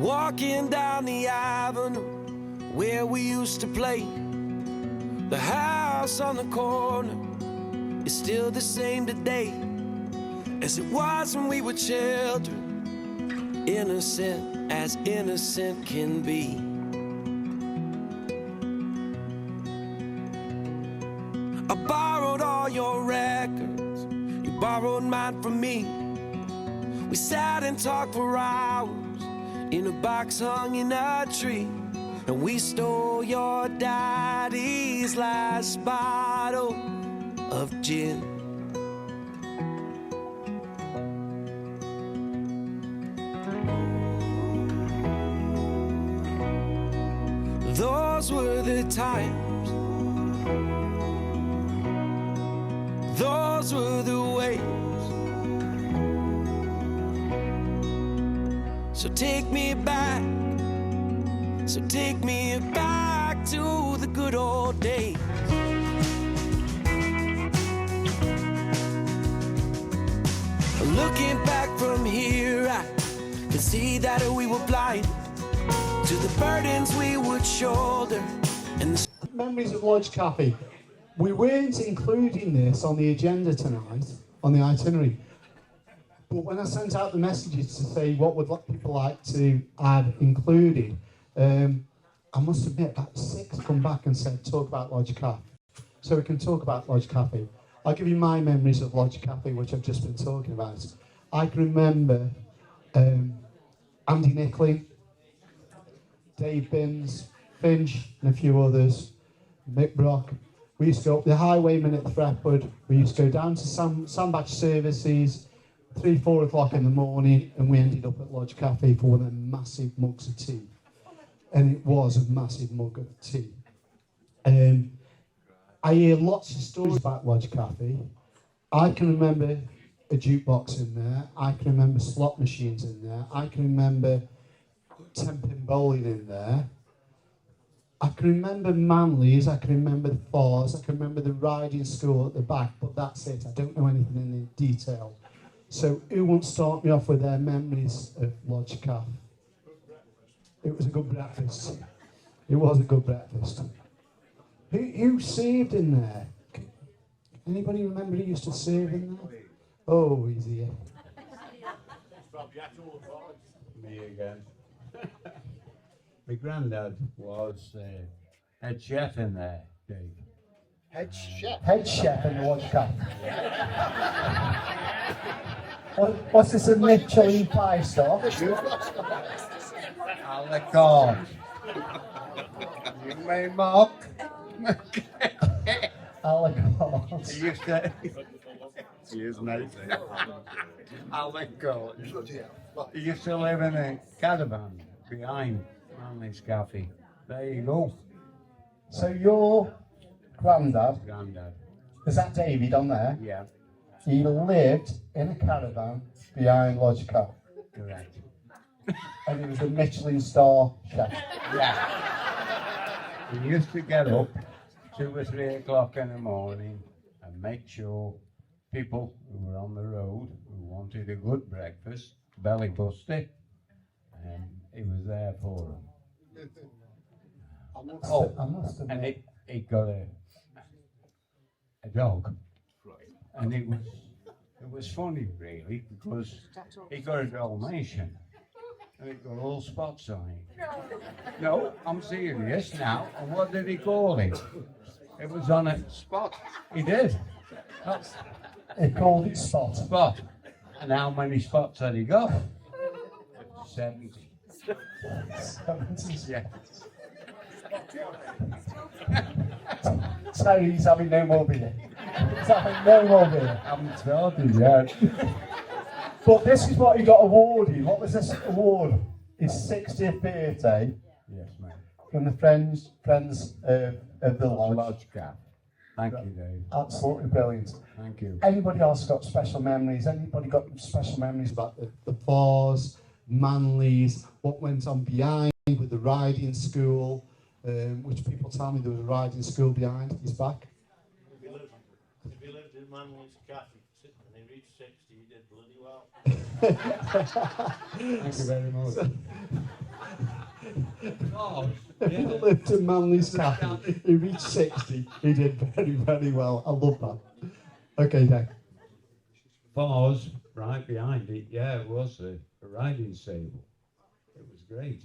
Walking down the avenue where we used to play. The house on the corner is still the same today as it was when we were children, innocent as innocent can be. I borrowed all your records, you borrowed mine from me. We sat and talked for hours in a box hung in a tree, and we stole your daddy's last bottle of gin. Those were the times, those were the ways. So take me back, so take me back to the good old days. Looking back from here, I can see that we were blind to the burdens we would shoulder. And the memories of Lodge Cafe. We weren't including this on the agenda tonight, on the itinerary. But when I sent out the messages to say what would people like to add included, I must admit about 6 come back and said talk about Lodge Cafe. So we can talk about Lodge Cafe. I'll give you my memories of Lodge Cafe, which I've just been talking about. I can remember Andy Nickley, Dave Binns, Finch and a few others, Mick Brock. We used to go up the highwayman at Threepwood. We used to go down to Sandbach Services, 3-4 o'clock in the morning, and we ended up at Lodge Cafe for one of them massive mugs of tea. And it was a massive mug of tea. I hear lots of stories about Lodge Cafe. I can remember a jukebox in there. I can remember slot machines in there. I can remember 10-pin bowling in there. I can remember Manleys, I can remember the Fours, I can remember the riding school at the back, but that's it. I don't know anything in detail. So who wants to start me off with their memories of Lodge Cafe? It was a good breakfast. It was a good breakfast. Who served in there? Anybody remember who used to serve in there? Oh, he's here. Me again. My granddad was head chef in there, Dave. Head chef? Head chef in the Lodge Cafe. What's this, a Michelin 5-star? I'll let go. You may mock. Alec He used to... He is nice. I'll let go. He used to live in a caravan behind Manley's Cafe. There you go. So your granddad, Granddad. is that David on there? Yeah, He lived in a caravan behind Lodge Cafe. correct. And he was a Michelin star chef. Yeah. He used to get up 2 or 3 o'clock in the morning and make sure people who were on the road who wanted a good breakfast, belly busted, and he was there for them. I must And admit. he got a dog, and it was funny really because he got a Dalmatian. And it got all spots on it. No, I'm serious now. And what did he call it? It was on a spot. He did. He called it Spot. Spot. And how many spots had he got? 70. 70s. Yeah. So he's having no more beer. He's having no more beer. I haven't started yet. But this is what he got awarded. What was this award? His 60th birthday Yes, mate. from the friends of the lodge. Lodge Cap. Thank you, Dave. Absolutely brilliant. Thank you. Anybody else got special memories? Anybody got special memories about the Fours, Manleys, what went on behind with the riding school, which people tell me there was a riding school behind his back? If he lived in Manley's Cafe and he reached 60, he did bloody well. Thank you very much. He lived in Manly's Cafe. He reached 60. He did very, very well. I love that. Okay, Dave. Bars right behind it, yeah, it was a riding stable. It was great.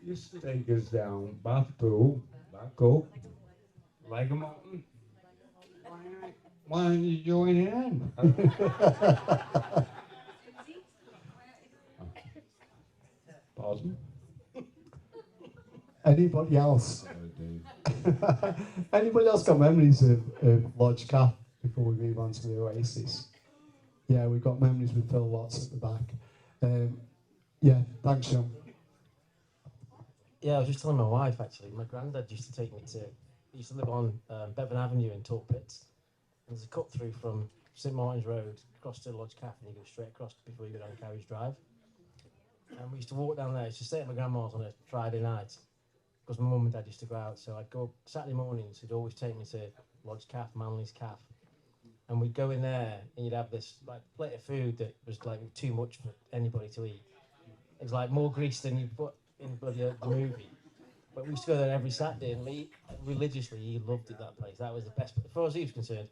Used to take us down, bath pool, back up, leg 'em on. Why don't you join in? Pardon? Anybody else? Anybody else got memories of Lodge Calf before we move on to the Oasis? Yeah, we've got memories with Phil Watts at the back. Yeah, thanks, Sean. Yeah, I was just telling my wife actually. My granddad used to take me to. He used to live on Bevan Avenue in Talke Pits. And there's a cut through from St Martin's Road across to Lodge Calf, and you go straight across before you go down Carriage Drive. And we used to walk down there. I used to stay at my grandma's on a Friday night because my mum and dad used to go out. So I'd go Saturday mornings. He'd always take me to Lodge Calf, Manly's Calf, and we'd go in there and you'd have this like plate of food that was like too much for anybody to eat. It was like more grease than you put in the movie. But we used to go there every Saturday, and religiously he loved it, that place. That was the best. As far as he was concerned,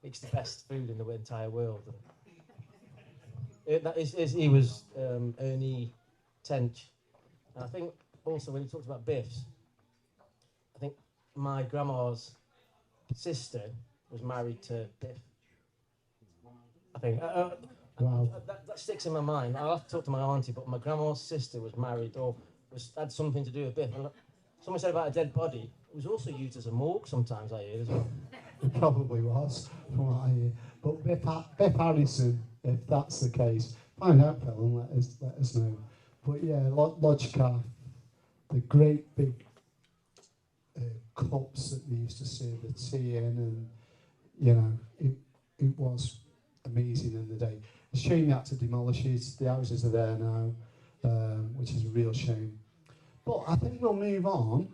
it's the best food in the entire world. He was Ernie Tench. And I think also when he talked about biffs, I think my grandma's sister was married to Biff. I think. Wow. That sticks in my mind. I'll have to talk to my auntie, but my grandma's sister was married or had something to do with Biff. And someone said about a dead body. It was also used as a morgue sometimes, I hear as well. It probably was, from what I hear. But Biff Harrison, if that's the case, find out, Phil, and let us know. But yeah, Lodge Calf, the great big cups that they used to serve the tea in, and you know, it was amazing in the day. It's a shame you had to demolish it. The houses are there now, which is a real shame. But I think we'll move on.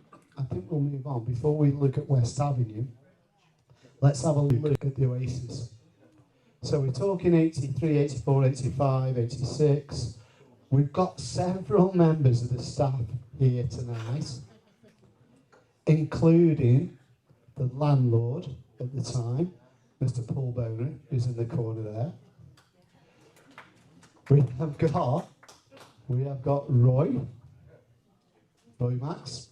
Before we look at West Avenue. Let's have a look at the Oasis. So we're talking 83, 84, 85, 86. We've got several members of the staff here tonight, including the landlord at the time, Mr. Paul Boner, who's in the corner there. We have got Roy Max,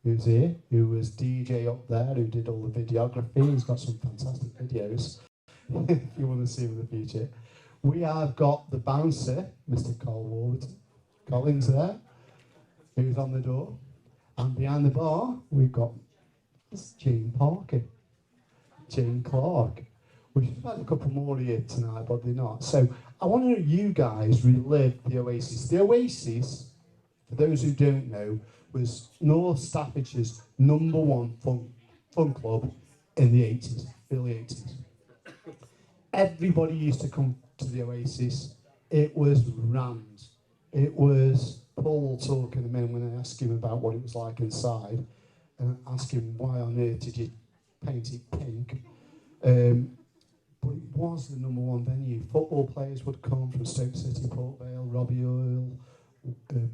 who's here, who was DJ up there, who did all the videography. He's got some fantastic videos, if you want to see him in the future. We have got the bouncer, Mr. Collins there, who's on the door. And behind the bar, we've got Jane Parker, Jane Clark. We should have had a couple more here tonight, but they're not. So I want to know you guys relive the Oasis. The Oasis, for those who don't know, was North Staffordshire's #1 fun club in the 80s, early 80s. Everybody used to come to the Oasis. It was rammed. It was Paul talking a minute when I asked him about what it was like inside, and asked him why on earth did you paint it pink. But it was the #1 venue. Football players would come from Stoke City, Port Vale, Robbie Earle,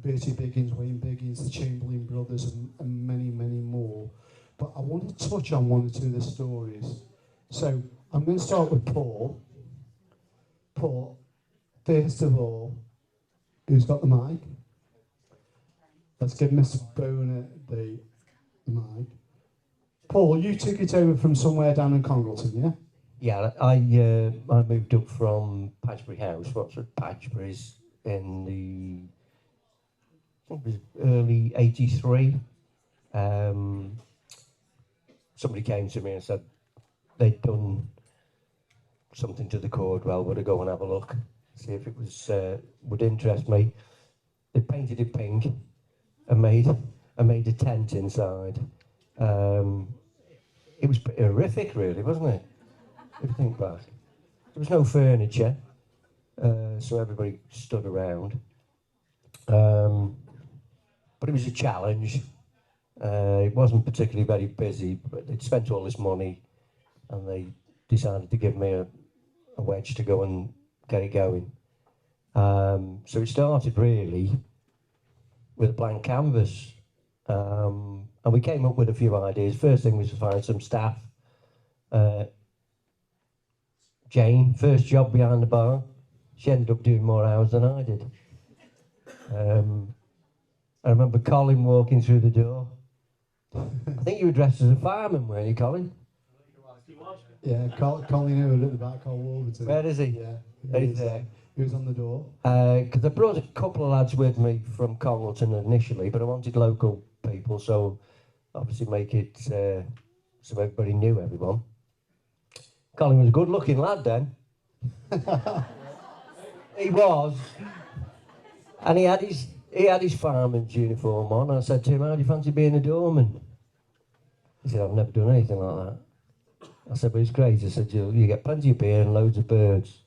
Bertie Biggins, Wayne Biggins, the Chamberlain brothers, and many, many more. But I want to touch on one or two of the stories. So I'm going to start with Paul. Paul, first of all, who's got the mic? Let's give Mr. Boner the mic. Paul, you took it over from somewhere down in Congleton, yeah? Yeah, I moved up from Patchbury House, Watford Patchbury's, in the, I think it was early '83. Somebody came to me and said they'd done something to the Caldwell, would I go and have a look, see if it was would interest me. They painted it pink and made a tent inside. It was pretty horrific, really, wasn't it? If you think back, there was no furniture, so everybody stood around. But it was a challenge. It wasn't particularly very busy, but they'd spent all this money, and they decided to give me a wedge to go and get it going. So it started really with a blank canvas. And we came up with a few ideas. First thing was to find some staff. Jane, first job behind the bar, she ended up doing more hours than I did. I remember Colin walking through the door. I think you were dressed as a fireman, weren't you, Colin? Yeah, Colin Howard at the back, called Wolverton. Where is he? Yeah, he was on the door. Because I brought a couple of lads with me from Congleton initially, but I wanted local people, so obviously make it so everybody knew everyone. Colin was a good-looking lad then. He was, and he had his fireman's uniform on. I said to him, "How do you fancy being a doorman?" He said, "I've never done anything like that." I said, "But it's great." I said, you get plenty of beer and loads of birds."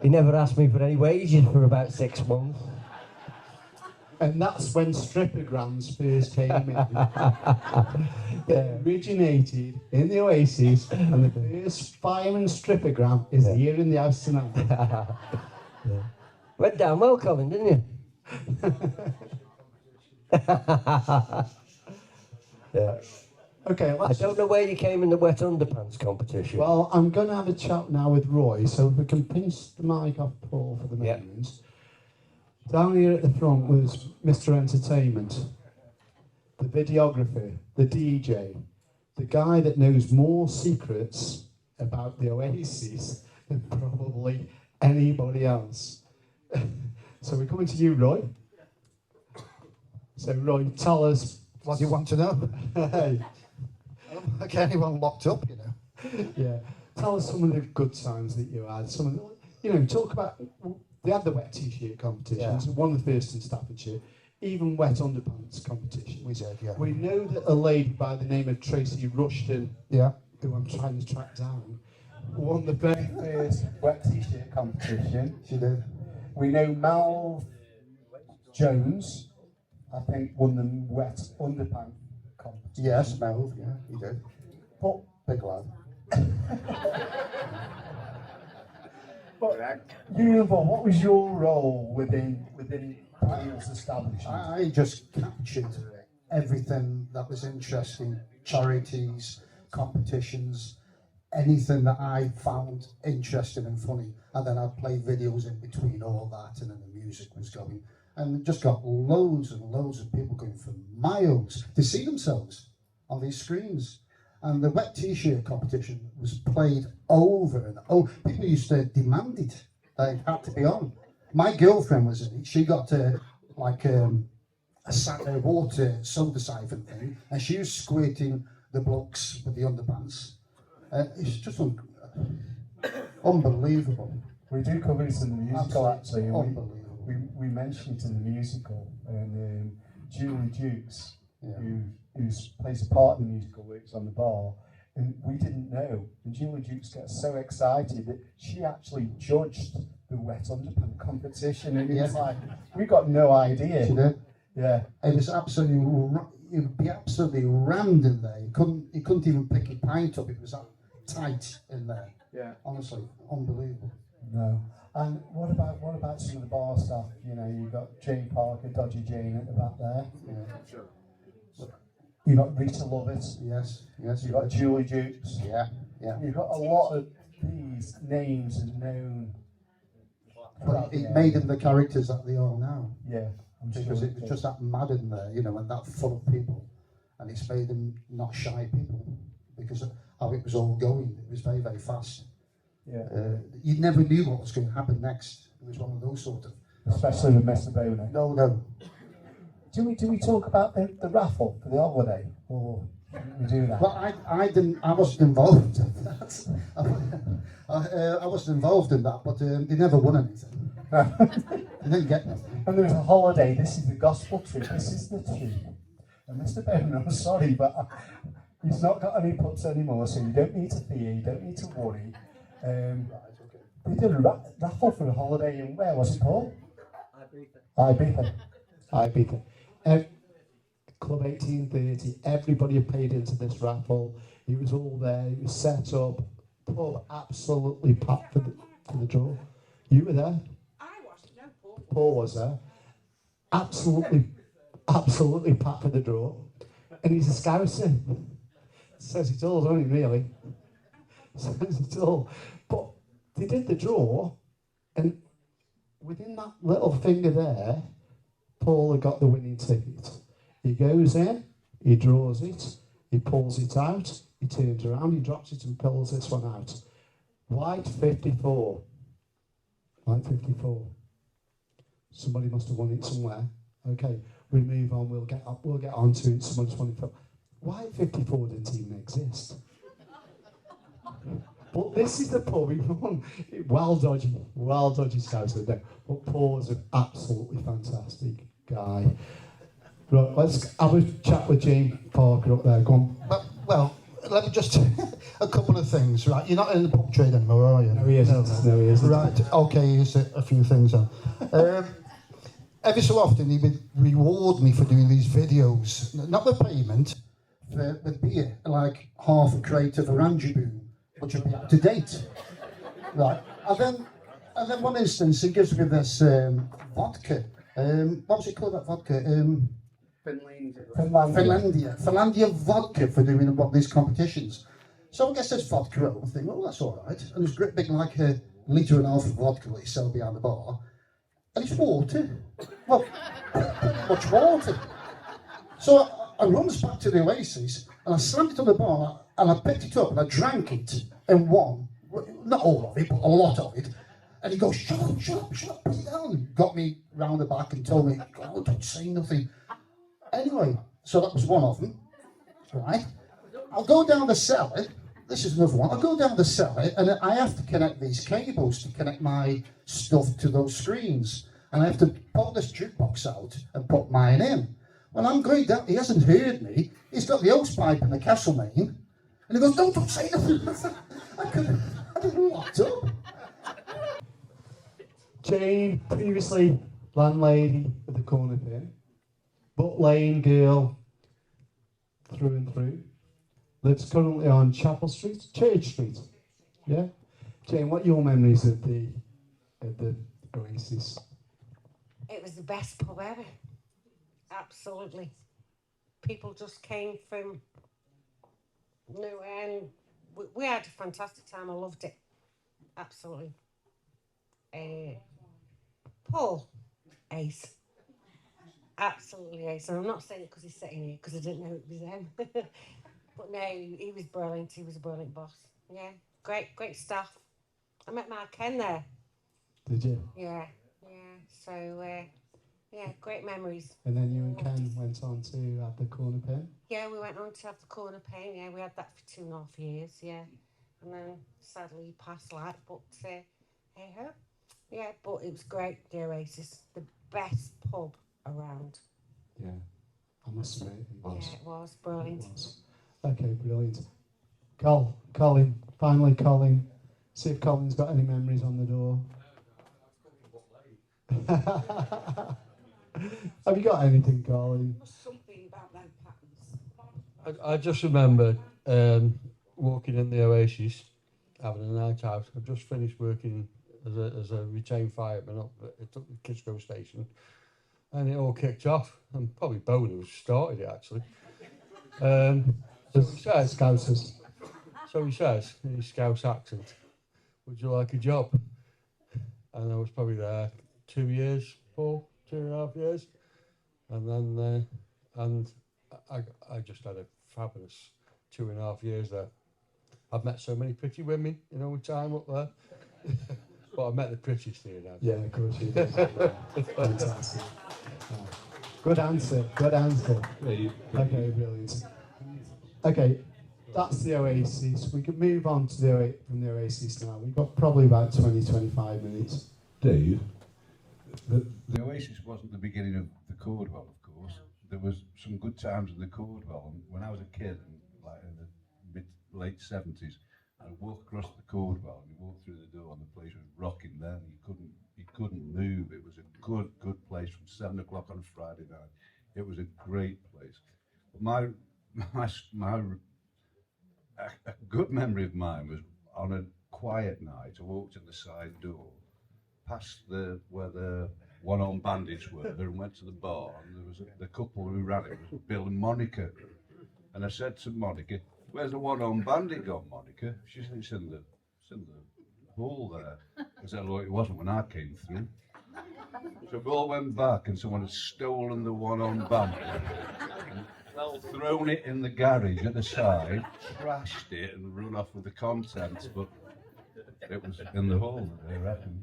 He never asked me for any wages for about 6 months. And that's when stripograms first came in. They originated in the Oasis, and the first fireman stripogram is here in the house tonight. Yeah. Went down well, Colin, didn't you? Yeah. Okay, I don't know where you came in the wet underpants competition. Well, I'm going to have a chat now with Roy, so if we can pinch the mic off Paul for the Yeah. moment. Down here at the front was Mr. Entertainment, the videographer, the DJ, the guy that knows more secrets about the Oasis than probably anybody else. So we're coming to you, Roy. So, Roy, tell us. What do you want to know? Hey, I don't like anyone locked up, you know. yeah. Tell us some of the good times that you had. Some of the, talk about. They had the wet t-shirt competitions, one of the first in Staffordshire, even wet underpants competition. We did, yeah. We know that a lady by the name of Tracy Rushton, Yeah. who I'm trying to track down, won the very first wet t-shirt competition. She did. We know Mal Jones, I think, won the wet underpants competition. Yes, Mel, yeah, he did. But Big lad. what was your role within Daniel's establishment? I just captured everything that was interesting, charities, competitions, anything that I found interesting and funny, and then I'd play videos in between all that, and then the music was going. And we just got loads and loads of people going for miles to see themselves on these screens. And the wet t-shirt competition was played over and over. People used to demand it. They had to be on. My girlfriend was in it. She got a water soda siphon thing, and she was squirting the blokes with the underpants. It's just unbelievable. We do cover it in the musical, actually. And Unbelievable. we mentioned it in the musical, and Julie Dukes, who plays a part in the musical, works on the bar, and we didn't know. And Julie Dukes gets so excited that she actually judged the wet underpants competition, and it was like, we got no idea. She did. Yeah. It was absolutely. It would be absolutely rammed in there. You couldn't even pick your pint up. It was that tight in there. Yeah. Honestly, unbelievable. No. And what about some of the bar staff? You've got Jane Parker, Dodgy Jane at the back there. Yeah. Sure. You've got Rita Lovett. Yes. You've got Julie Dukes. Yeah. You've got a lot of these names and known. But it made them the characters that they are now. Yeah. Because it was just that mad in there, and that full of people. And it's made them not shy people because of how it was all going. It was very, very fast. Yeah. You never knew what was going to happen next. It was one of those sort of. Especially with Mr. Boner. No. Do we talk about the raffle for the holiday, or we do that? Well, I wasn't involved in that. I wasn't involved in that, but they never won anything. They didn't get nothing. And there was a holiday. This is the gospel trip. This is the trip. And Mr. Boner, I'm sorry, but he's not got any puts anymore, so you don't need to fear. You don't need to worry. They did a raffle for a holiday in where was it, Paul? Ibiza. Club 1830. Everybody paid into this raffle. It was all there. It was set up. Pub absolutely packed for the draw. You were there. I wasn't, no, Paul. Paul was there. Absolutely packed for the draw. And he's a Scouser. Says it all, doesn't he, really? Says it all. But they did the draw, and within that little finger there, Paul had got the winning ticket. He goes in, he draws it, he pulls it out, he turns around, he drops it and pulls this one out. White 54. White 54. Somebody must have won it somewhere. Okay, we move on, we'll get on to it. Someone just wanted to... White 54 didn't even exist. But this is the pub he won. Well dodgy Scouser there. But Paul's an absolutely fantastic guy. Right, let's have a chat with James Parker up there. Go on. Well, let me just a couple of things, right? You're not in the pub trade anymore, are you? No, he isn't. No, he isn't. Right, okay, here's a few things then. Every so often he would reward me for doing these videos. Not the payment, for the beer, like half a crate of Orange Boom, which would be up to date. Right, and then one instance he gives me this vodka. What was it called, that vodka? Finlandia vodka for doing one of these competitions. So I guess there's vodka out. I think, oh, that's all right. And it's great big, like a litre and a half of vodka that you sell behind the bar. And it's water. Well, much water. So I runs back to the Oasis and I slammed it on the bar and I picked it up and I drank it in one. Not all of it, but a lot of it. And he goes, shut up, put it down. And got me round the back and told me, oh, don't say nothing. Anyway, so that was one of them, right? I'll go down the cellar. This is another one. I'll go down the cellar and I have to connect these cables to connect my stuff to those screens. And I have to pull this jukebox out and put mine in. When I'm going down, he hasn't heard me. He's got the hose pipe in the castle main. And he goes, no, don't say nothing. I didn't locked up. Jane, previously landlady at the corner pin. Butt Lane girl through and through. Lives currently on Chapel Street, Church Street. Yeah? Jane, what are your memories of the Oasis? It was the best pub ever. Absolutely. People just came from nowhere and we had a fantastic time. I loved it. Absolutely. Paul, ace. Absolutely ace. And I'm not saying it because he's sitting here because I didn't know it was him. But no, he was brilliant. He was a brilliant boss. Yeah, great staff. I met Mark Ken there. Did you? Yeah. So, great memories. And then you and Ken went on to have the corner pin? Yeah, we went on to have the corner paint. Yeah, we had that for 2.5 years. Yeah, and then sadly he passed life. But hey ho. Yeah, but it was great. The Oasis, the best pub around. Yeah, I must admit it was. Yeah, it was brilliant. It was. Okay, brilliant. Colin, finally Colin. See if Colin's got any memories on the door. Have you got anything, Colin? Something about them patterns. I just remember walking in the Oasis, having a night out. I've just finished working as a retained fireman up at the Kidsgrove station, and it all kicked off. And probably Boner who started it actually. So he says, Scousers. So he says in his Scouse accent, "Would you like a job?" And I was probably there 2 years, Paul, 2.5 years, and then I just had a fabulous 2.5 years there. I've met so many pretty women, with time up there. But I met the prettiest here now. Yeah, of course you did. Fantastic. Good answer. Okay, brilliant. Okay, that's the Oasis. We can move on to from the Oasis now. We've got probably about 20-25 minutes. Dave, the Oasis wasn't the beginning of the Caldwell, of course. There was some good times in the Caldwell. And when I was a kid, like in the late 70s, I'd walk across the Caldwell and you walk through the door and the place was rocking then. You couldn't move. It was a good place from 7 o'clock on a Friday night. It was a great place. But a good memory of mine was on a quiet night. I walked in the side door, past where the one-armed bandits were and went to the bar, and there was the couple who ran it was Bill and Monica. And I said to Monica, "Where's the one-armed bandit gone, Monica?" She said, it's in the hall there. I said, "Well, it wasn't when I came through." So we all went back, and someone had stolen the one-armed bandit, and thrown it in the garage at the side, trashed it, and run off with the contents. But it was in the hall, I reckon.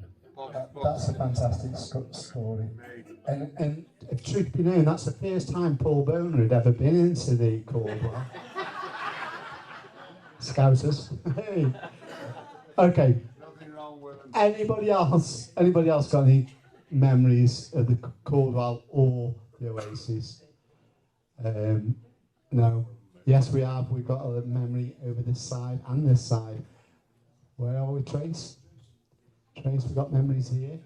That's a fantastic story. And if truth be known, that's the first time Paul Boner had ever been into the Caldwell. Scousers. Hey. Okay. Anybody else got any memories of the Caldwell or the Oasis? No. Yes, we have. We've got a memory over this side and this side. Where are we, Trace? Trace, we've got memories here.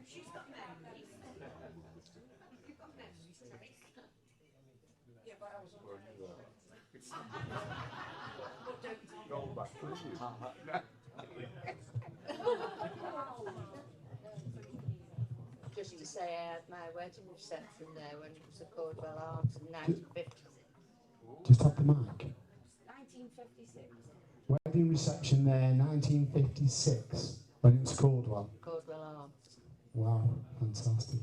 She's got memories. You've got memories, Trace. Yeah, but I was Just to say, I had my wedding reception there when it was the Caldwell Arms in 1956. Just have the mic. 1956. Wedding reception there, 1956, when it was Caldwell. Caldwell Arms. Wow, fantastic.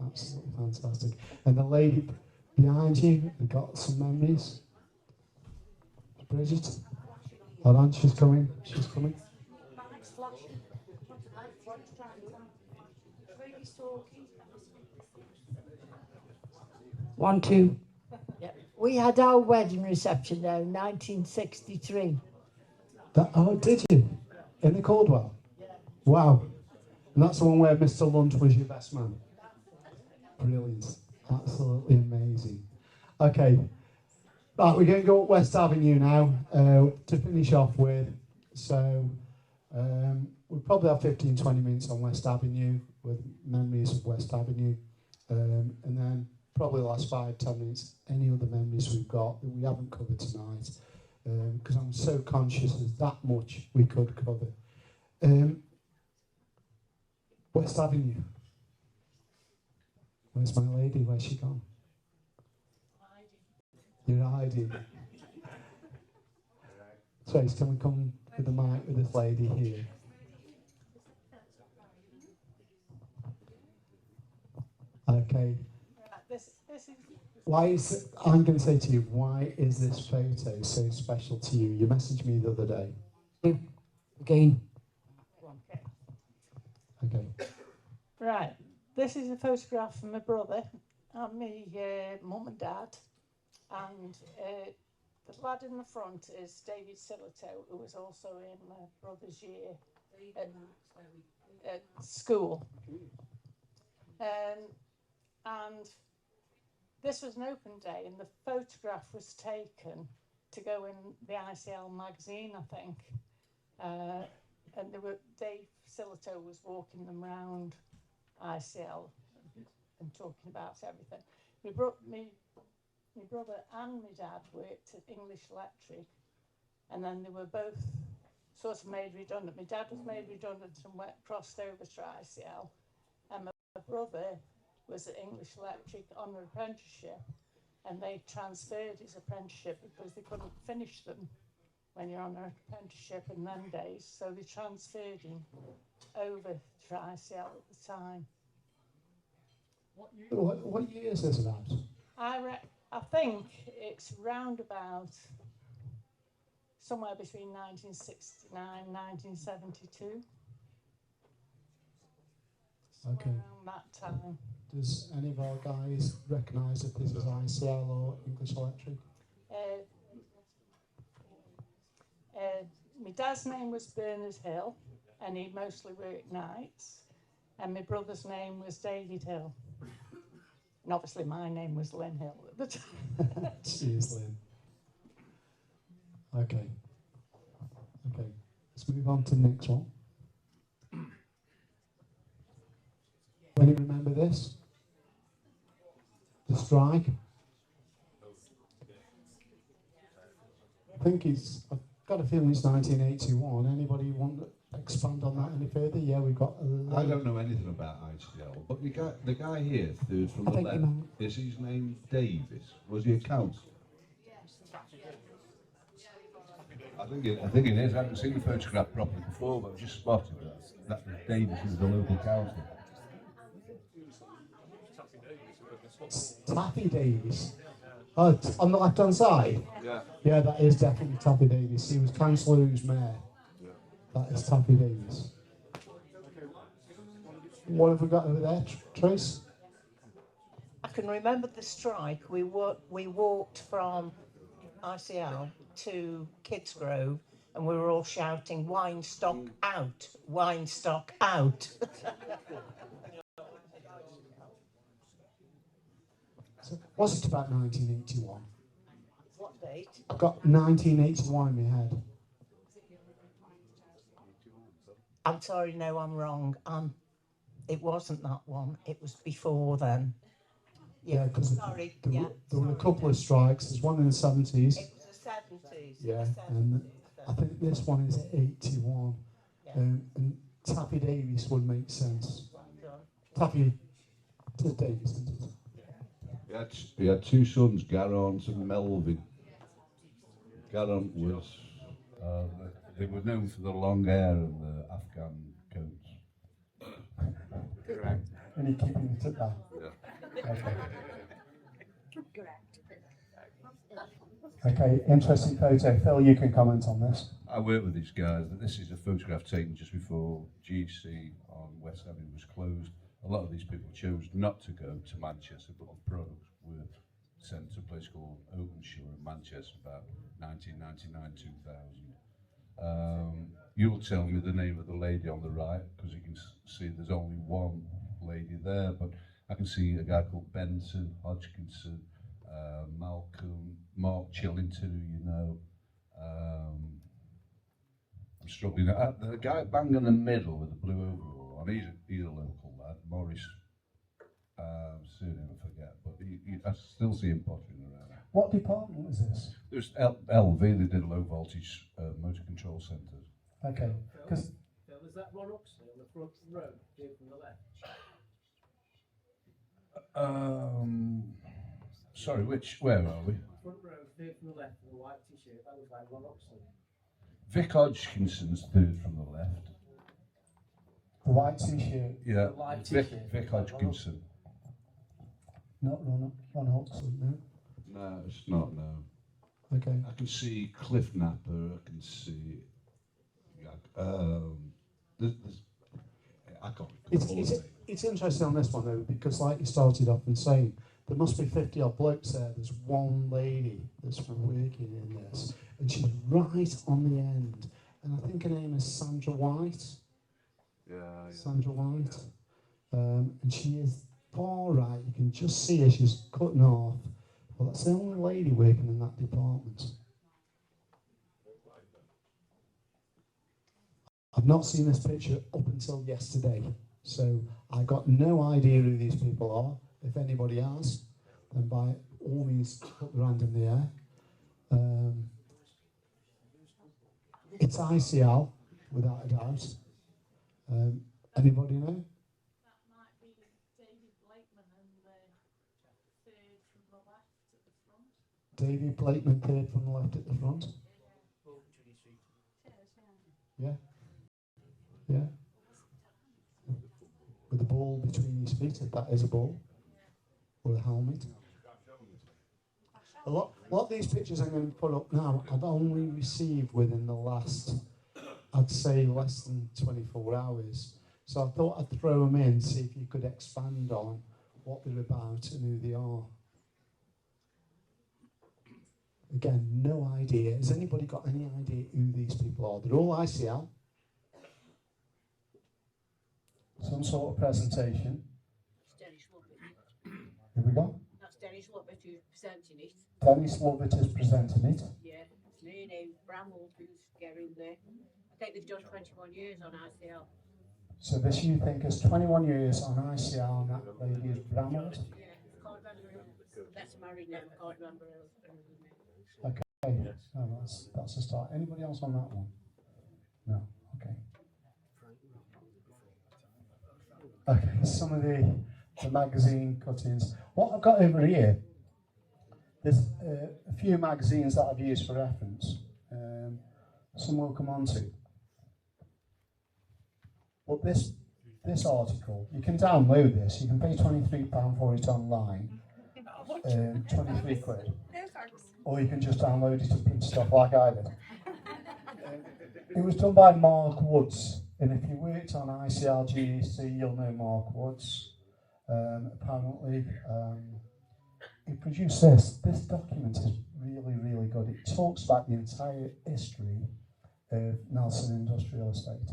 Absolutely fantastic. And the lady behind you, we got some memories. Bridget? Hold on, she's coming. She's coming. One, two. Yeah. We had our wedding reception there in 1963. Oh, did you? In the Caldwell? Wow. And that's the one where Mr. Lunt was your best man. Brilliant. Absolutely amazing. Okay. Right, we're going to go up West Avenue now to finish off with. So we'll probably have 15-20 minutes on West Avenue with memories of West Avenue. And then probably the last 5-10 minutes, any other memories we've got that we haven't covered tonight. Because I'm so conscious there's that much we could cover. West Avenue. Where's my lady? Where's she gone? You're hiding. Trace, can we come with the mic with this lady here? Okay. Why is I'm going to say to you, why is this photo so special to you? You messaged me the other day. Again. Okay. Right, this is a photograph of my brother and me mum and dad, and the lad in the front is David Silito, who was also in my brother's year at school. And this was an open day, and the photograph was taken to go in the ICL magazine, I think. And Dave Silito was walking them round ICL and talking about everything. My brother and my dad worked at English Electric, and then they were both sort of made redundant. My dad was made redundant and crossed over to ICL, and my brother was at English Electric on an apprenticeship, and they transferred his apprenticeship because they couldn't finish them when you're on an apprenticeship in them days, so they transferred him over to ICL at the time. What year is this about? I think it's round about somewhere between 1969 and 1972. Okay. Around that time. Does any of our guys recognise if this is ICL or English Electric? My dad's name was Bernard Hill, and he mostly worked nights, and my brother's name was David Hill. And obviously my name was Lynn Hill at the time. Cheers, Lynn. Okay. Let's move on to the next one. Any remember this? The strike? I think got a feeling it's 1981. Anybody want to expand on that any further? Yeah, we've got. I don't know anything about ICL, but the guy here, third from the left, is his name Davis? Was he a council? I think it is. I haven't seen the photograph properly before, but I've just spotted that Davis is the local council. Taffy Davis. Oh, on the left-hand side? Yeah. Yeah, that is definitely Taffy Davis. He was councillor who's mayor. Yeah. That is Taffy Davis. What have we got over there, Trace? I can remember the strike. We walked from ICL to Kidsgrove, and we were all shouting, "Wine stock out! Wine stock out!" So, was it about 1981? What date? I've got 1981 in my head. I'm sorry, no, I'm wrong. It wasn't that one. It was before then. Yeah, because sorry. There were a couple of strikes. There's one in the 70s. It was the 70s. Yeah, and I think this one is 81. Yeah. And Taffy Davis would make sense. Taffy Davis, isn't it? He had two sons, Garant and Melvin. Garant was, they were known for the long hair and the Afghan coats. Correct. And you keeping it at that? Yeah. Okay. Okay, interesting photo. Phil, you can comment on this. I work with these guys. This is a photograph taken just before GC on West Avenue was closed. A lot of these people chose not to go to Manchester, but the products were sent to a place called Oakenshire in Manchester about 1999-2000. You'll tell me the name of the lady on the right, because you can see there's only one lady there, but I can see a guy called Benson, Hodgkinson, Malcolm, Mark Chillington, who you know. I'm struggling. The guy bang in the middle with the blue overall on, he's a local lad, Morris. Surname I forget, but I still see him pottering around. What department was this? There's LV, they did low voltage motor control centres. Okay, because Was that one Oxley on the front row here from the left? Sorry, where are we? Front row here from the left with a white t-shirt, that was like Ron Oxley. Vic Hodgkinson's third from the left. the white t-shirt. Yeah, Vic Hodgkinson. Not Ron Hodgson, no? No, it's not, no. Okay. I can see Cliff Napper, I can see... I can't It's interesting on this one though, because like you started off in saying, there must be 50 odd blokes there. There's one lady that's working in this, and she's right on the end. And I think her name is Sandra White. Yeah. Sandra White. And she is far right. You can just see her. She's cutting off. Well, that's the only lady working in that department. I've not seen this picture up until yesterday, so I got no idea who these people are. If anybody has, then by all means put the hand in the air. It's ICL, without a doubt. Anybody know? That might be David Blakeman and the third from the left at the front. David Blakeman, third from the left at the front. Yeah. Yeah. With a ball between his feet, if that is a ball. Or a helmet. A lot of these pictures I'm going to put up now, I've only received within the last, I'd say less than 24 hours. So I thought I'd throw them in, see if you could expand on what they're about and who they are. Again, no idea. Has anybody got any idea who these people are? They're all ICL. Some sort of presentation. Here we go. That's Dennis Lovett who's presenting it. Dennis Lovett is presenting it. Yeah, it's me and Bramwell who's getting there. I think they've done 21 years on ICL. So this you think is 21 years on ICL and that lady is Bramwell? Yeah, I can't remember. That's married now, I can't remember her. Okay. Okay, no, that's a start. Anybody else on that one? No. Okay. Okay, some of the magazine cuttings. What I've got over here, there's a few magazines that I've used for reference. Some we'll come on to. But this article, you can download this. You can pay £23 for it online, 23 quid. Or you can just download it and print stuff like I did. It was done by Mark Woods, and if you worked on ICL GEC, you'll know Mark Woods. Apparently, he produced this. This document is really, really good. It talks about the entire history of Nelson Industrial Estate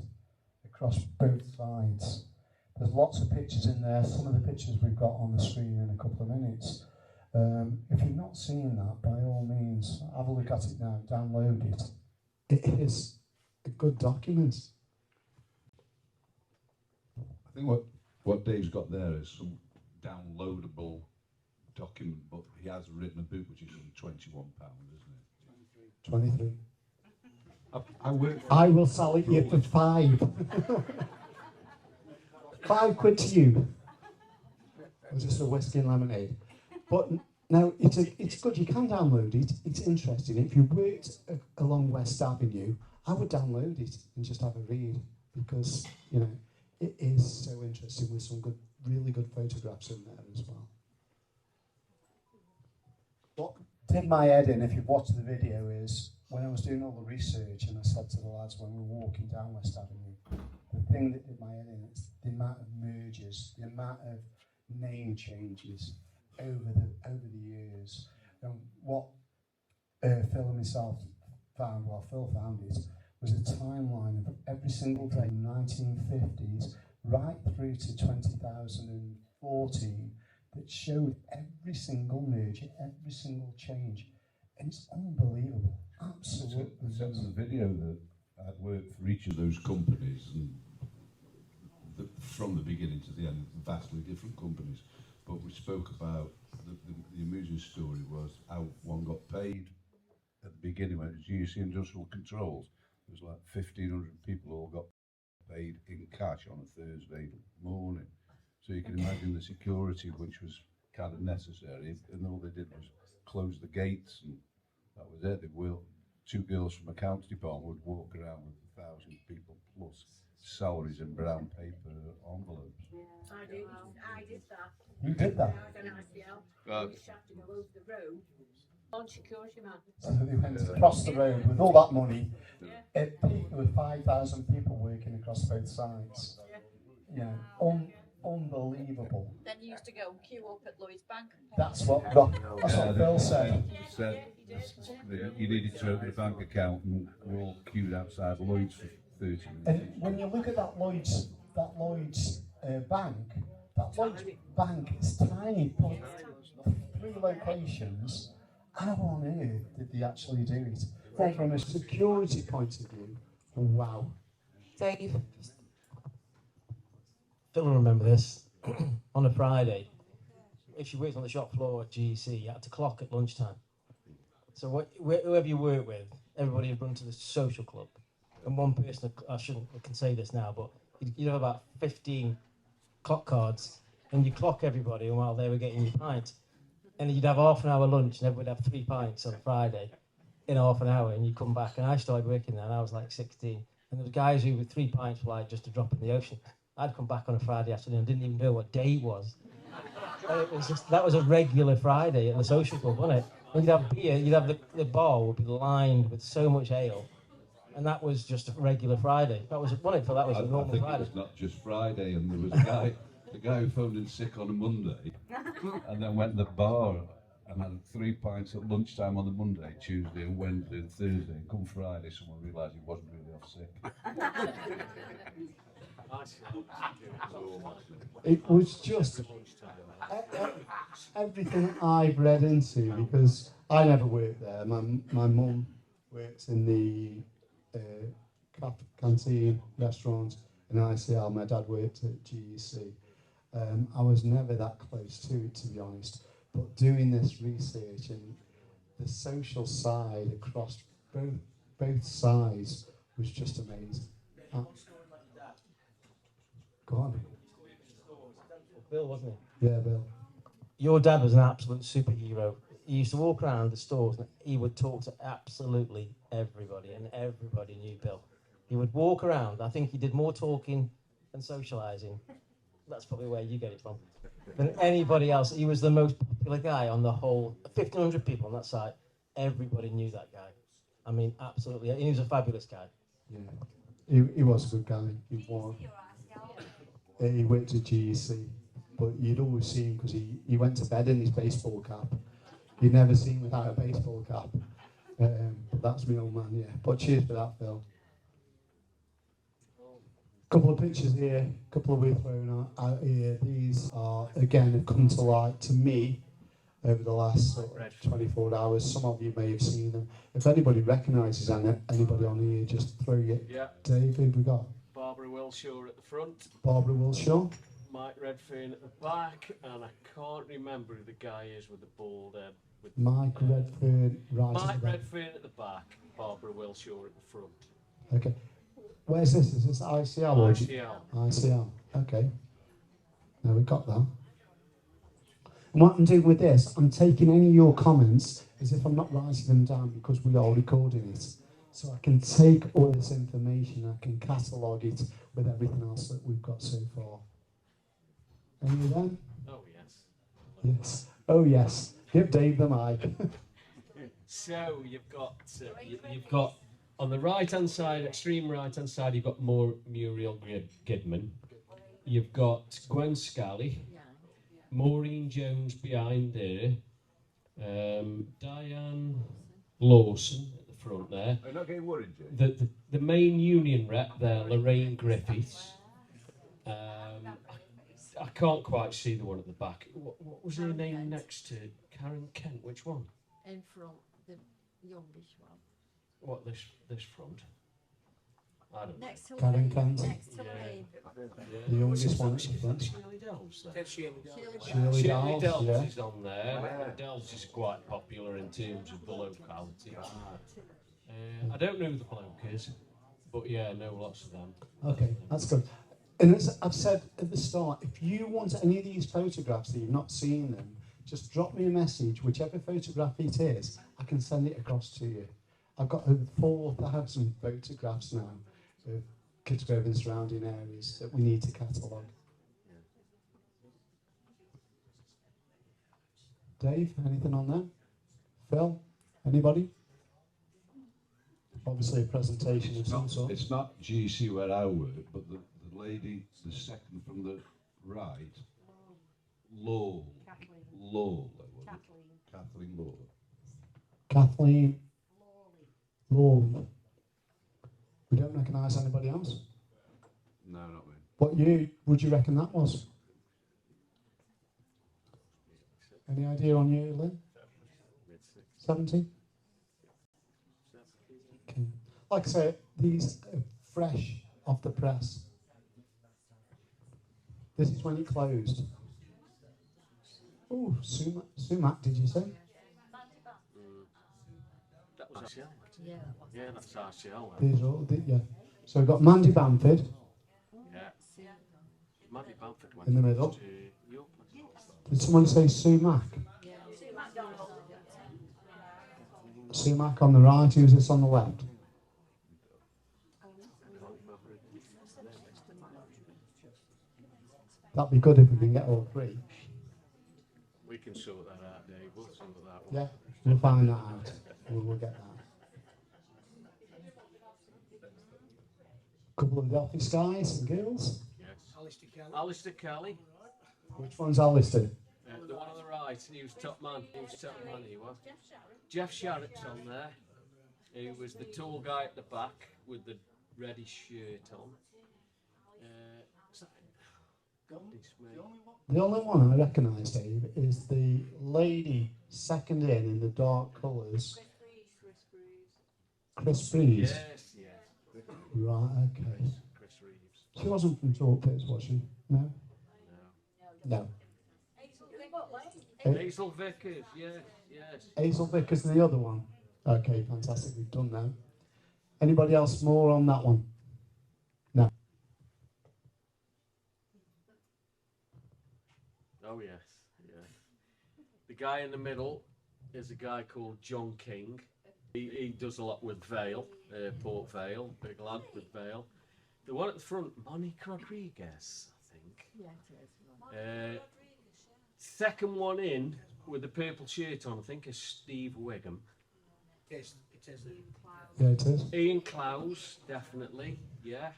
across both sides. There's lots of pictures in there. Some of the pictures we've got on the screen in a couple of minutes. If you've not seen that, by all means, have a look at it now, download it. It is a good document. I think what Dave's got there is some downloadable document, but he has written a book which is only £21, isn't it? 23. I will sell it you for £5. £5 to you. Or just a whiskey and lemonade. But now it's good. You can download it. It's interesting. If you worked along West Avenue, I would download it and just have a read because it is so interesting with some really good photographs in there as well. What did my head in, if you've watched the video, is when I was doing all the research and I said to the lads when we were walking down West Avenue, the thing that did my head in is the amount of mergers, the amount of name changes over the years. And what Phil and myself found, Phil found it, was a timeline of every single day in the 1950s right through to 2014 that showed every single merger, every single change. And it's unbelievable. Absolutely. I sent them a video that I'd worked for each of those companies, and from the beginning to the end, vastly different companies. But we spoke about the amusing story was how one got paid at the beginning when it was GEC Industrial Controls. It was like 1,500 people all got paid in cash on a Thursday morning. So you can imagine the security, which was kind of necessary, and all they did was close the gates, and that was it. Two girls from accounts department would walk around with 1,000 people plus salaries in brown paper envelopes. I did that. You did that? I was an ICL. We just have to go over the road. On security man. So they went across the road with all that money. It peaked with 5,000 people working across both sides. Unbelievable. Then you used to go and queue up at Lloyd's Bank. That's what Bill said. You needed to open a bank account, and we're all queued outside Lloyd's for 30 minutes. And when you look at that Lloyd's bank is tiny, but 3 locations. How on earth did they actually do it? Well, from a security point of view, wow. Dave. Phil will remember this. On a Friday, if you worked on the shop floor at GEC, you had to clock at lunchtime. So whoever you work with, everybody would run to the social club. And one person, I can say this now, but you'd have about 15 clock cards, and you clock everybody while they were getting your pint. And you'd have half an hour lunch, and everybody would have 3 pints on a Friday in half an hour, and you come back. And I started working there, and I was like 16. And there were guys who with 3 pints were like just a drop in the ocean. I'd come back on a Friday afternoon and didn't even know what day it was. And it was that was a regular Friday at the social club, wasn't it? And you'd have beer, the bar would be lined with so much ale. And that was just a regular Friday. That was, wasn't it, Phil? That was a normal I think Friday. it was not just Friday, and there was a guy who phoned in sick on a Monday, and then went to the bar and had 3 pints at lunchtime on the Monday, Tuesday and Wednesday and Thursday. And come Friday, someone realised he wasn't really off sick. It was just everything I've read into, because I never worked there. My mum worked in the canteen, restaurant, in ICL. My dad worked at GEC. I was never that close to it, to be honest. But doing this research, and the social side across both sides was just amazing. Go on. Bill, wasn't it? Yeah, Bill. Your dad was an absolute superhero. He used to walk around the stores and he would talk to absolutely everybody, and everybody knew Bill. He would walk around. I think he did more talking and socialising. That's probably where you get it from. Than anybody else. He was the most popular guy on the whole. 1,500 people on that site. Everybody knew that guy. I mean, absolutely. He was a fabulous guy. Yeah, he was a good guy. He worked at GEC, but you'd always see him because he went to bed in his baseball cap. You'd never see him without a baseball cap. But that's my old man, yeah. But cheers for that, Phil. Couple of pictures here, couple of we've thrown out here. These are, again, have come to light to me over the last sort of 24 hours. Some of you may have seen them. If anybody recognises anybody on here, just throw it. Yeah. Dave, who we got? Barbara Wilshaw at the front. Barbara Wilshaw. Mike Redfern at the back, and I can't remember who the guy is with the bald head. Mike Redfern, right. Mike Redfern at the back, Barbara Wilshaw at the front. Okay. Where's this? Is this ICL? Or ICL. ICL. Okay. Now we got that. And what I'm doing with this, I'm taking any of your comments as if I'm not writing them down because we are recording it. So I can take all this information, I can catalogue it with everything else that we've got so far. Any of them? Oh, yes. Yes. Oh, yes. Give Dave the mic. So you've got on the right-hand side, extreme right-hand side, you've got Muriel Gidman. You've got Gwen Scally, Maureen Jones behind there, Diane Lawson at the front there. I'm not getting worried, Jay. The main union rep there, Lorraine Griffiths. I can't quite see the one at the back. What was her name next to Karen Kent? Which one? In front, the youngish one. What, this front? I don't know. Next to Karen Lee. Kent. Next to Lee. The youngest one at the front. Shirley Delves there. Shirley Shirley Delves, Delves yeah. is on there. Delves is quite popular in terms of the locality. I don't know who the bloke is, but yeah, I know lots of them. Okay, that's good. And as I've said at the start, if you want any of these photographs that you've not seen them, just drop me a message, whichever photograph it is, I can send it across to you. I've got over 4,000 photographs now of Kidsgrove and surrounding areas that we need to catalogue. Dave, anything on that? Phil, anybody? Obviously a presentation of some sort. It's not GC where I work, but the lady, the second from the right, Lowell. Kathleen Lowell. Kathleen Lawley. We don't recognise anybody else? No, not me. What year would you reckon that was? Any idea on year, Lynn? 70? Okay. Like I say, these are fresh off the press. This is when it closed. Oh, Sumac, did you say? That was ICL. Yeah. Yeah, that's ICL. These are all, yeah. So we've got Mandy Bamford Yeah. Mandy Bamford went in the middle. to your place. Did someone say Sumac? Yeah. Sumac on the right, who's this on the left? That'd be good if we can get all three. We can sort that out, Dave. We'll sort that out. Yeah, we'll find that out. We'll get that. Couple of the office guys and girls. Yes. Alistair Kelly. Which one's Alistair? The one on the right. He was top man. He was. Jeff Sharrock's on there. He was the tall guy at the back with the reddish shirt on. Goodness me. The only one I recognise, Dave, is the lady second in the dark colours. Chris Breeze. Yes, yes. Right, okay. Chris Reeves. She wasn't from Talk Pits, was she? No? No. No. Hazel Vickers, yes, Yes. Hazelvickers and the other one. Okay, fantastic. We've done that. Anybody else more on that one? No. Oh yes, yes. The guy in the middle is a guy called John King. He does a lot with Vale, Port Vale, big lad with Vale. The one at the front, Monique Rodriguez, I think. Yeah, it is. Second one in with the purple shirt on, I think, is Steve Wiggum. Yes, it is. Yeah, it is. Ian Clowes, definitely, yeah.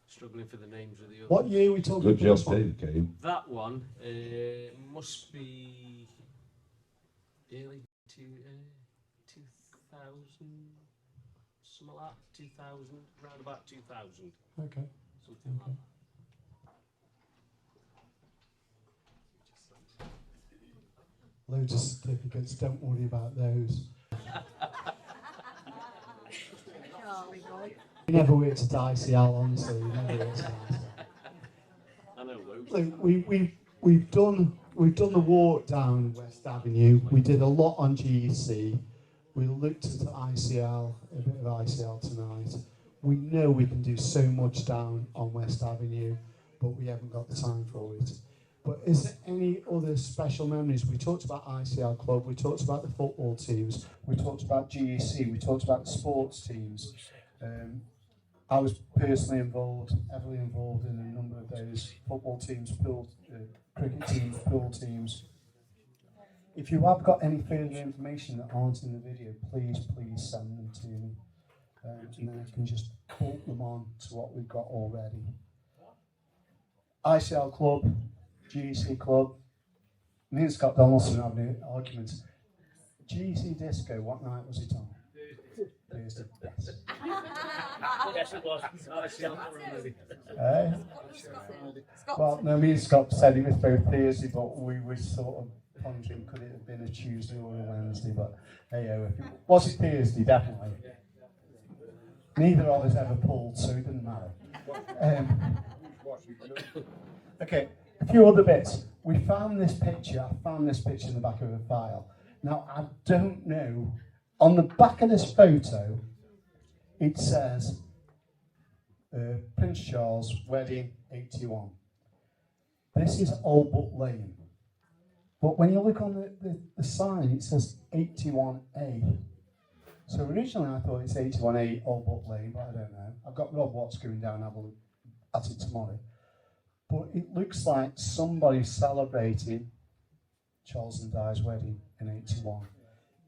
Struggling for the names of the others. What year are we talking Good about? job, Dave came. That one must be early 2000, something like that, 2000, around about 2000. Okay. Something like that. Loads of certificates, don't worry about those. Charlie boy. We never worked at ICL, honestly. We never worked at ICL. I know loads. Look, we've done the walk down West Avenue. We did a lot on GEC. We looked at ICL, a bit of ICL tonight. We know we can do so much down on West Avenue, but we haven't got the time for it. But is there any other special memories? We talked about ICL Club, we talked about the football teams, we talked about GEC, we talked about the sports teams. I was personally involved, heavily involved in a number of those football teams, pool, cricket teams, pool teams. If you have got any further information that aren't in the video, please send them to me. And then I can just bolt them on to what we've got already. ICL Club, GEC Club, me and Scott Donaldson have an argument. GEC Disco, what night was it on? Thursday. Yes. Yes, it was. Well, no, me and Scott said it was both Thursday, but we were sort of pondering could it have been a Tuesday or a Wednesday, but hey, was it Thursday? Definitely. Neither of us ever pulled, so it didn't matter. Okay, a few other bits. We found this picture. I found this picture in the back of a file. Now, I don't know. On the back of this photo, it says Prince Charles Wedding 81. This is Old Butt Lane. But when you look on the sign, it says 81A. So originally I thought it's 81A Old Butt Lane, but I don't know. I've got Rob Watts going down and have a look at it tomorrow. But it looks like somebody's celebrating Charles and Di's wedding in 81.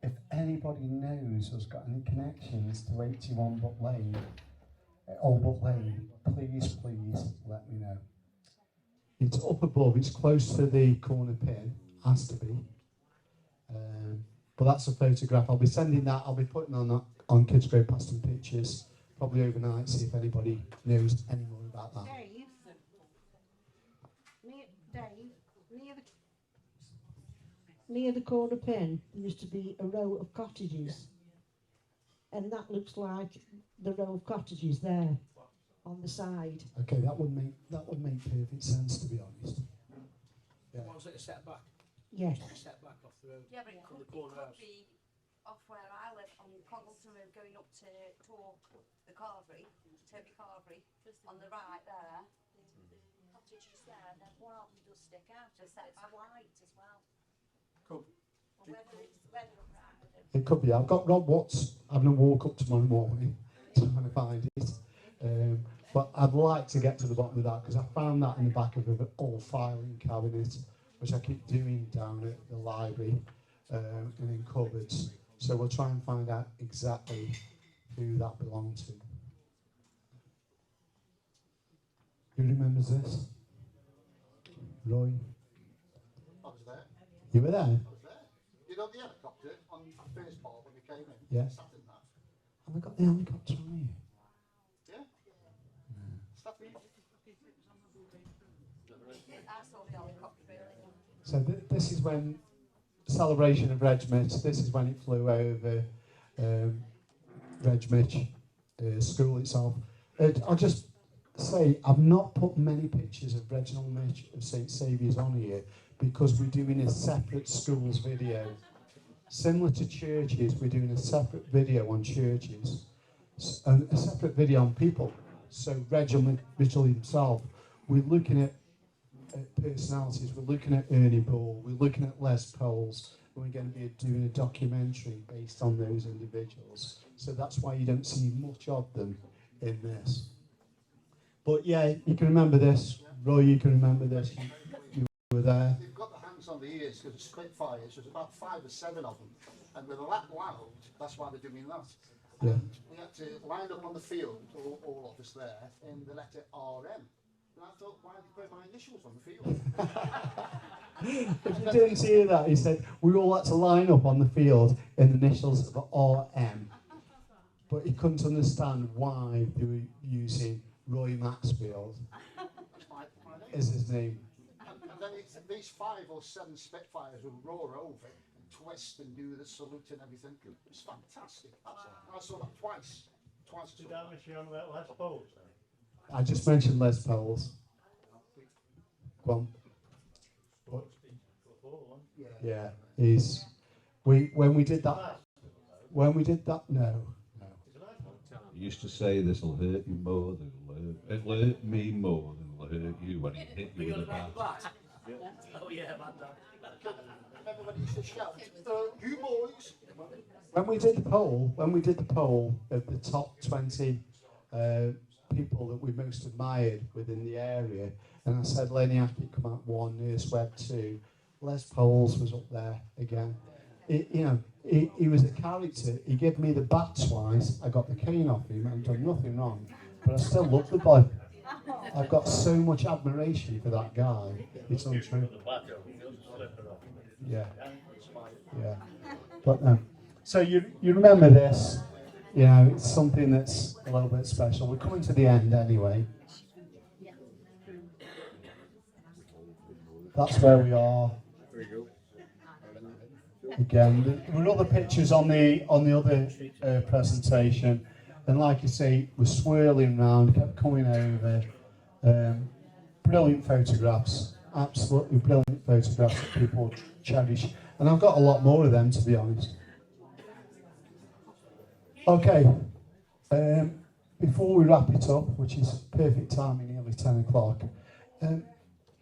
If anybody knows has got any connections to 81 Butt Lane, Old Butt Lane, please let me know. It's up above, it's close to the corner pin, has to be. But that's a photograph. I'll be sending that, I'll be putting on that on Kidsgrove Past and Pictures, probably overnight, see if anybody knows any more about that. Near the corner pin, there used to be a row of cottages. And that looks like the row of cottages there on the side. Okay, that would make perfect sense, to be honest. Yeah. Was it a setback? Yes. A setback off the road. Yeah, but it from could, the corner house. be off where I live on Caldwell Arms going up to Talke, the Carvery, Toby Carvery, on the right there. The cottages there, and then one of them does stick out, just set by white as well. Cool. It could be. I've got Rob Watts having a walk up tomorrow morning to try to find it. But I'd like to get to the bottom of that because I found that in the back of an old filing cabinet, which I keep doing down at the library and in cupboards. So we'll try and find out exactly who that belonged to. Who remembers this? Roy? I was there. You were there? I was there. You know the helicopter on the first part when we came in? Yeah. I sat in that. Have we got the helicopter on here? Yeah. Stuff in. I saw the helicopter really. So this is when celebration of Regmich. This is when it flew over Regmich school itself. I'll just say I've not put many pictures of Reginald Mitch of St Saviour's on here because we're doing a separate schools video. Similar to churches, we're doing a separate video on churches, and a separate video on people. So Reginald Mitchell himself, we're looking at personalities, we're looking at Ernie Ball, we're looking at Les Powell's, and we're going to be doing a documentary based on those individuals. So that's why you don't see much of them in this. But yeah, you can remember this. Roy, you can remember this. You were there. They've got the hands on the ears because the Spitfires, there's about 5 or 7 of them. And they're that loud, that's why they're doing that. Yeah. And we had to line up on the field, all of us there, in the letter RM. And I thought, why did they put my initials on the field? If you didn't hear that, he said, we all had to line up on the field in the initials of RM. But he couldn't understand why they were using Roy Maxfield as his name. And then these 5 or 7 Spitfires would roar over and twist and do the salute and everything. It was fantastic. I saw that twice. Did I miss you on about Les Powell's? I just mentioned Les Powell's. Go on. What? Yeah, he's. When we did that. No. He used to say, "This will hurt you more than it'll hurt me more than it'll hurt you," when he hit you with a bat. Oh yeah, man. Everybody used to shout, "You boys!" When we did the poll of the top 20 people that we most admired within the area, and I said Lenny Hackett come out 1, Nurse Webb 2, Les Powell's was up there again. He was a character. He gave me the bat twice. I got the cane off him and done nothing wrong, but I still love the boy. I've got so much admiration for that guy. It's untrue. Yeah. Yeah. But no. So you remember this, it's something that's a little bit special. We're coming to the end anyway. That's where we are. Again, there were other pictures on the other presentation, and like you say, we're swirling round, kept coming over. Brilliant photographs, absolutely brilliant photographs that people cherish, and I've got a lot more of them, to be honest. Okay, before we wrap it up, which is perfect timing, nearly 10 o'clock,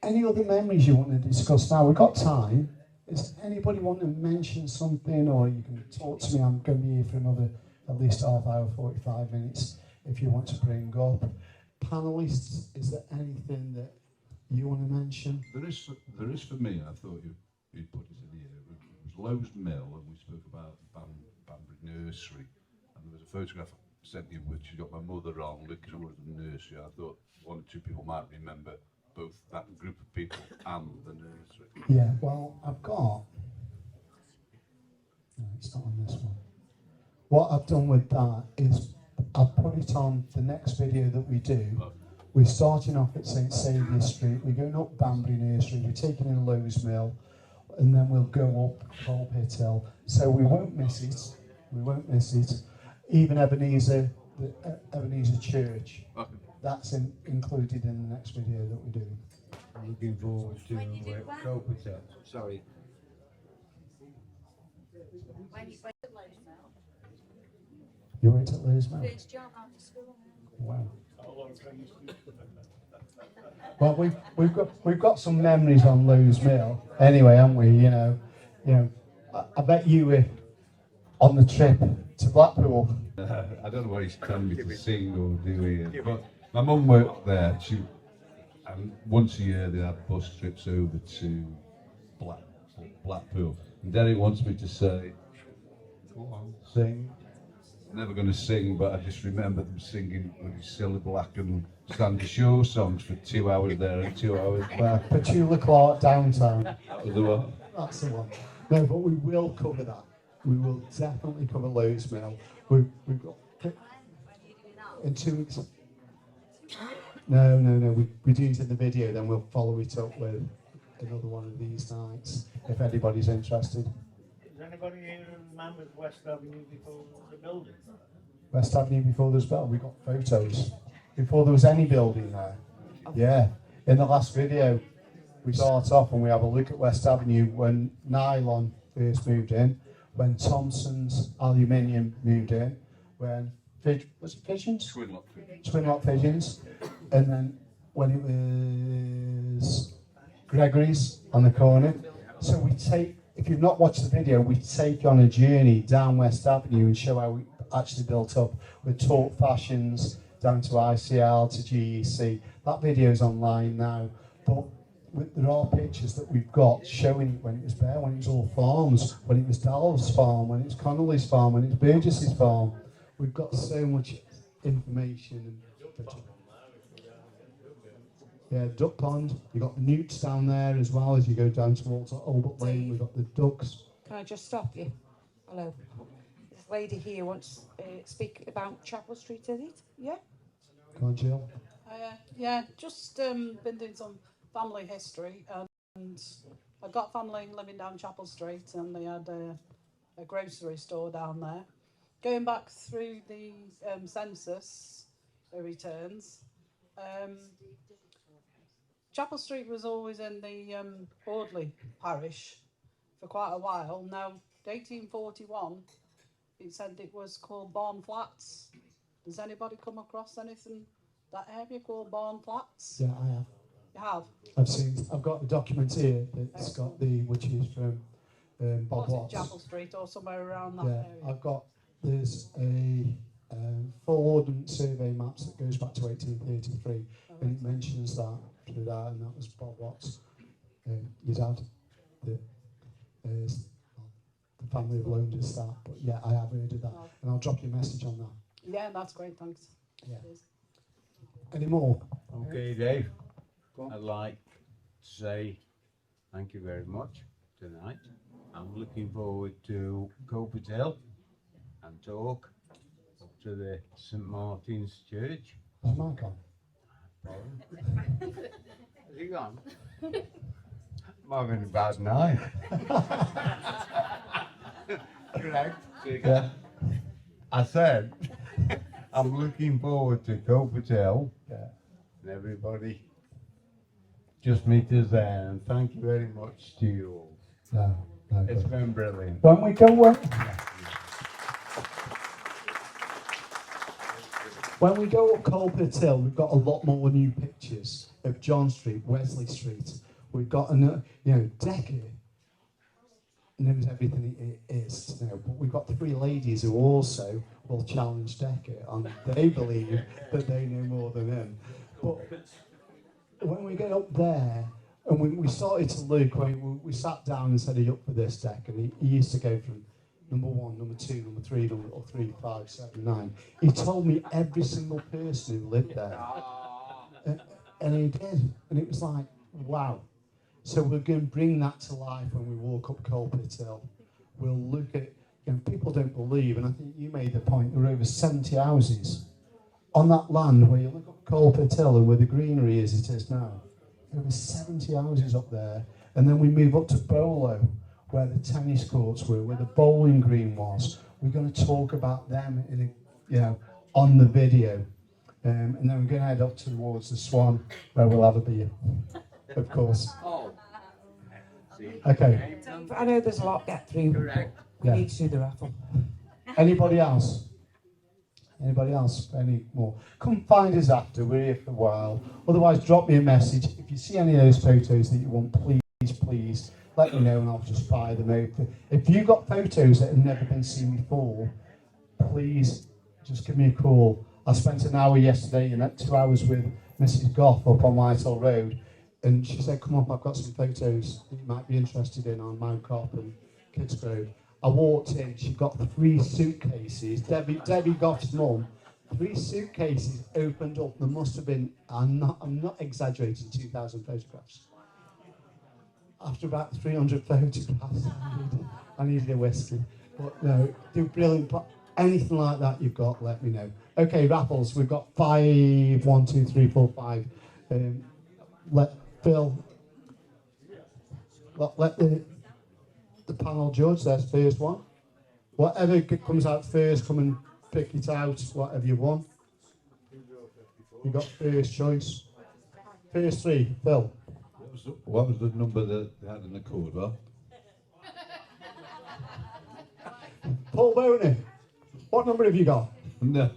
any other memories you want to discuss now? We've got time. Does anybody want to mention something, or you can talk to me? I'm going to be here for another at least half hour, 45 minutes, if you want to bring up. Panellists, is there anything that you want to mention? There is for me, I thought you'd put it in here. It was Lowe's Mill, and we spoke about Banbury Nursery, and there was a photograph I sent you which you got my mother on looking over the nursery. I thought 1 or 2 people might remember both that group of people and the nursery. Yeah, well, I've got... No, it's not on this one. What I've done with that is I've put it on the next video that we do. We're starting off at St Saviour's Street, we're going up Banbury Nursery, we're taking in Lowe's Mill, and then we'll go up Coalpit Hill. So we won't miss it. Even Ebenezer Church. Okay. That's included in the next video that we do. I'm looking forward to Coalpit Hill. Sorry. You went at Lowe's Mill? First job after school. Wow. Well, we've got some memories on Lowe's Mill anyway, haven't we? I bet you were on the trip to Blackpool. I don't know what he's telling me to sing or do here, but my mum worked there. And once a year they have bus trips over to Blackpool. And Derek wants me to say, go on, sing. I'm never going to sing, but I just remember them singing Silly Black and Sandy Shaw songs for 2 hours there and 2 hours back. Petula Clark Downtown. That was the one. That's the one. No, but we will cover that. We will definitely cover Lowe's Mill. We've got in 2 weeks. No. We do it in the video, then we'll follow it up with another one of these nights if anybody's interested. Does anybody here remember West Avenue before the building? West Avenue before there was built. We got photos before there was any building there. Yeah, in the last video, we start off and we have a look at West Avenue when Nylon first moved in, when Thompson's Aluminium moved in, when was it Pigeons? Twin Lock Pigeons, and then when it was Gregory's on the corner. So we take, if you've not watched the video, we take you on a journey down West Avenue and show how we actually built up with Talk Fashions down to ICL to GEC. That video's online now, but there are pictures that we've got showing it when it was bare, when it was all farms, when it was Dalv's farm, when it was Connolly's farm, when it was Burgess's farm. We've got so much information. And yeah, duck pond. You've got the newts down there as well as you go down towards Old Butt Lane. We've got the ducks. Can I just stop you? Hello. This lady here wants to speak about Chapel Street, is it? Yeah? Go on, Jill. Yeah, just been doing some family history, and I've got family living down Chapel Street, and they had a grocery store down there. Going back through the census returns, Chapel Street was always in the Audley parish for quite a while. Now, 1841, it said it was called Barn Flats. Does anybody come across anything that area called Barn Flats? Yeah, I have. You have? I've got the document here that's got which is from Bob Was Watts. it Chapel Street or somewhere around that Yeah, area? there's a full ordnance survey maps that goes back to 1833, and it mentions that through that, and that was Bob Watts, your dad, the family have loaned us that, but yeah, I have heard of that, and I'll drop you a message on that. Yeah, that's great, thanks. Yeah. Any more? Okay, Dave. I'd like to say thank you very much tonight. I'm looking forward to Copert Hill and Talke up to the St Martin's Church. Is Mark on? Has he gone? I'm having a bad night. Correct. Yeah. I said I'm looking forward to Copert Hill. Yeah. And everybody just meet us there, and thank you very much to you all. No, It's been brilliant. When we go when we go up Culprit Hill, we've got a lot more new pictures of John Street, Wesley Street. We've got Decker knows everything it is to know, but we've got 3 ladies who also will challenge Decker, and they believe that they know more than him. But when we get up there, and we started to look, we sat down and said, "Are you up for this, Deck?" And he used to go from number 1, number 2, number 3, number 3, 5, 7, 9. He told me every single person who lived there, and he did, and it was like, wow. So we're going to bring that to life when we walk up Culprit Hill. We'll look at, people don't believe, and I think you made the point, there are over 70 houses on that land where you look up Culprit Hill and where the greenery is, it is now. There were 70 houses up there, and then we move up to Bolo, where the tennis courts were, where the bowling green was. We're going to talk about them on the video, and then we're going to head up towards the Swan, where we'll have a beer, of course. Okay. I know there's a lot to get through. Correct. We Yeah. need to do the raffle. Anybody else? Anybody else? Any more? Come find us after. We're here for a while. Otherwise, drop me a message. If you see any of those photos that you want, please let me know, and I'll just fire them over. If you've got photos that have never been seen before, please just give me a call. I spent an hour yesterday and 2 hours with Mrs. Goff up on Whitehall Road, and she said, "Come up, I've got some photos that you might be interested in on Mount Cop and Kidsgrove." I walked in, she got 3 suitcases, Debbie Goff's mum, 3 suitcases opened up. There must have been, I'm not exaggerating, 2,000 photographs. After about 300 photographs, I needed a whiskey. But no, they're brilliant. Anything like that you've got, let me know. Okay, raffles, we've got 5, 1, 2, 3, 4, 5. Let Phil, let the panel judge, that's first one. Whatever comes out first, come and pick it out, whatever you want. You got first choice. First 3, Phil. what was the number that they had in the code? Well, Paul Boney, what number have you got? no.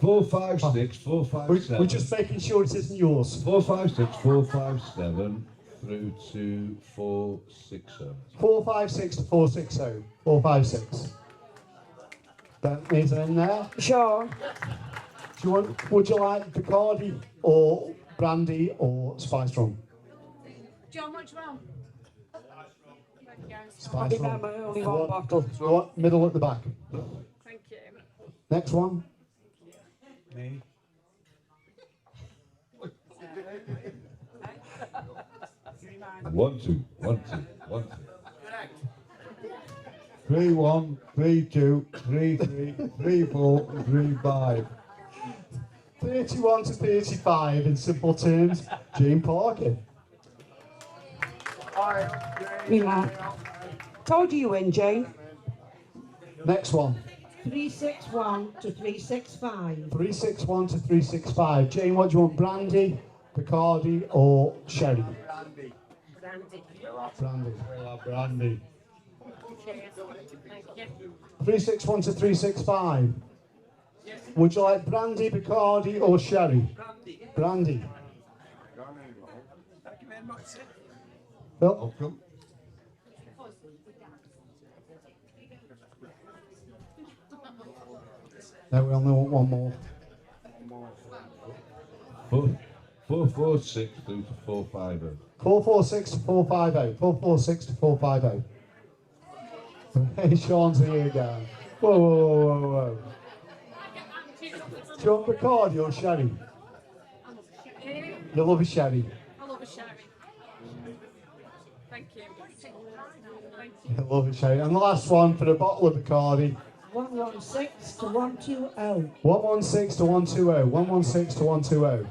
456 457. We're just making sure it isn't yours. 456 457 through to 460. 456 to 460. 456. Bentley's in there. Sure. Would you like Bacardi or brandy or spice rum? John, what's wrong? Spice rum. my only one bottle. What? Middle at the back. Thank you. Next one. Me. One, two, 3, 1, 3, 2, 3, 3, 3, 4, and 3, 5. 31 to 35 in simple terms. Jane Parker. Yeah. Told you win, Jane. Next one. 361 to 365. 361 to 365. Jane, what do you want? Brandy, Bacardi, or sherry? Brandy. Brandy. Brandy. Cheers. Thank you. 361 to 365. Would you like brandy, Bacardi, or sherry? Brandy. Thank you very much. Phil? No, we only want one more. 446 through to 450. 446 to 450. 446 to 450. Hey, Sean's here again. Whoa, whoa, whoa, whoa, whoa. Do you want Bacardi or sherry? You love a sherry. I love a sherry. Thank you. You love a sherry. And the last one for a bottle of Bacardi. 116 to 120. 116 to 120. 116 to 120.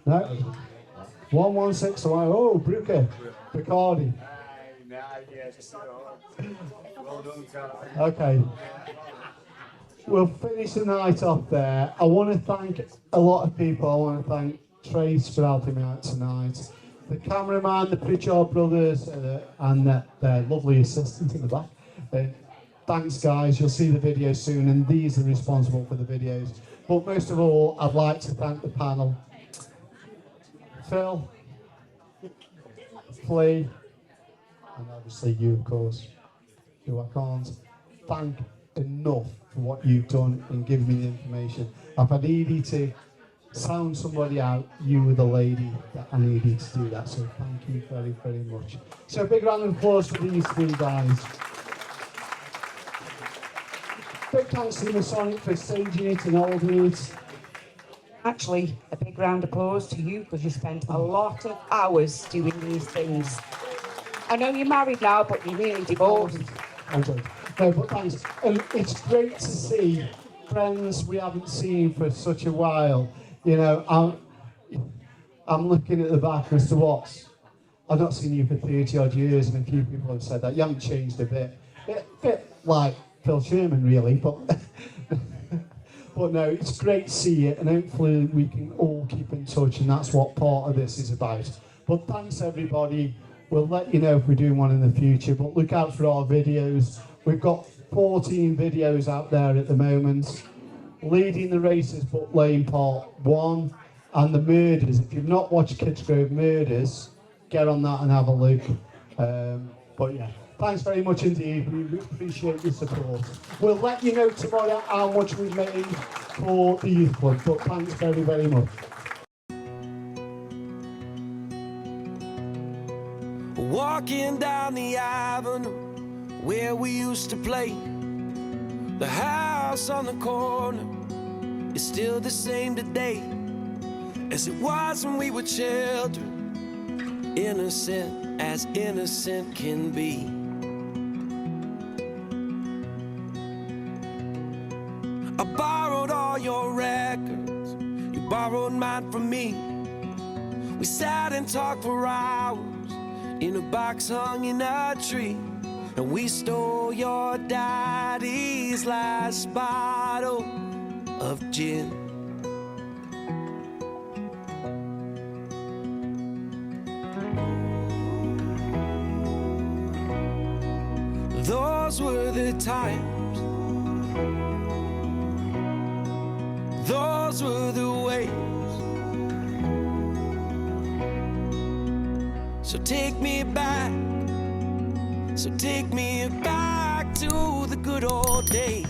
No? 116 to 1. Oh, Brooker. Bacardi. Okay. We'll finish the night off there. I want to thank a lot of people. I want to thank Trace for helping me out tonight. The cameraman, the Pritchard brothers, and their lovely assistant in the back. Thanks, guys. You'll see the video soon, and these are responsible for the videos. But most of all, I'd like to thank the panel. Phil, Flea, and obviously you, of course, who I can't thank enough for what you've done in giving me the information. If I needed to sound somebody out, you were the lady that I needed to do that, so thank you very, very much. So a big round of applause for these three guys. Big thanks to Masonic for staging it and holding it. Actually, a big round of applause to you because you spent a lot of hours doing these things. I know you're married now, but you're really divorced. No, but thanks. And it's great to see friends we haven't seen for such a while. You know, I'm looking at the back as to what. I've not seen you for 30 odd years, and a few people have said that. You haven't changed a bit. Bit like Phil Sherman, really, but but no, it's great to see you, and hopefully we can all keep in touch, and that's what part of this is about. But thanks, everybody. We'll let you know if we're doing one in the future, but look out for our videos. We've got 14 videos out there at the moment. Leading the Races, Butt Lane Part 1, and the Murders. If you've not watched Kidsgrove Murders, get on that and have a look. But yeah, thanks very much indeed. We appreciate your support. We'll let you know tomorrow how much we've made for the Youth Club, but thanks very, very much. Walking down the avenue where we used to play. The house on the corner is still the same today as it was when we were children, innocent as innocent can be. I borrowed all your records, you borrowed mine from me. We sat and talked for hours in a box hung in a tree, and we stole your daddy's last bottle of gin. Those were the times. Those were the ways. So take me back. So take me back to the good old days.